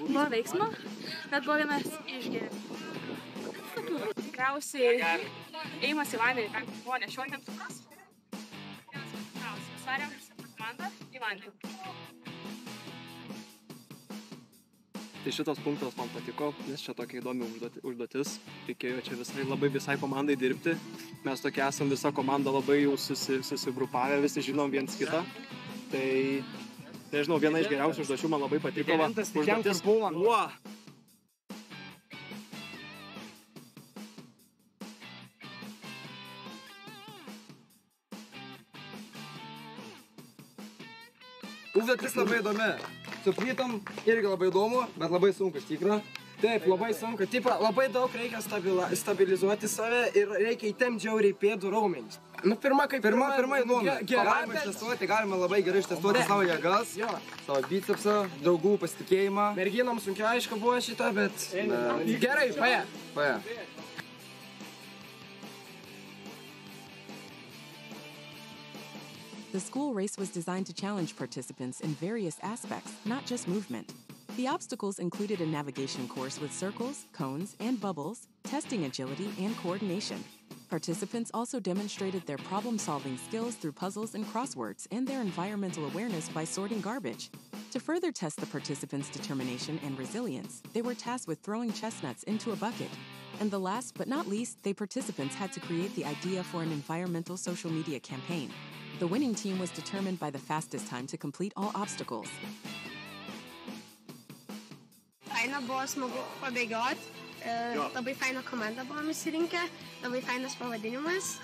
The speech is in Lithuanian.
Buvo veiksmo, bet buvo vienas išgėrimų. Tikriausiai ėjimas į vandenį, ten buvo nešiojant tukras. Vienas tikriausiai. Svarėm komandą į vandenį. Tai šitas punktas man patiko, nes čia tokia įdomi užduotis. Reikėjo čia visai komandai dirbti. Mes tokia esam visa komanda labai jau susigrupavę, visi žinom viens kitą. Tai, nežinau, viena iš geriausių užduočių man labai patiko. Užduotis buvo. Užduotis labai įdomi. Su plytom irgi labai įdomu, bet labai sunku, tikra. Taip, labai sunku. Tipo, labai daug reikia stabilizuoti save ir reikia įtempti žiauriai pėdų raumenis. Nu, pirma įdomu. Galima ištestuoti, galima labai gerai ištestuoti savo jėgas, savo bicepsą, draugų pasitikėjimą. Merginom sunkiai aišku buvo šitą, bet gerai, paė. The school race was designed to challenge participants in various aspects, not just movement. The obstacles included a navigation course with circles, cones, and bubbles, testing agility and coordination. Participants also demonstrated their problem-solving skills through puzzles and crosswords and their environmental awareness by sorting garbage. To further test the participants' determination and resilience, they were tasked with throwing chestnuts into a bucket. And the last but not least, the participants had to create the idea for an environmental social media campaign. The winning team was determined by the fastest time to complete all obstacles. Faina buvo smagu pabėgioti, labai faina komanda buvom įsirinkę, labai fainas pavadinimas.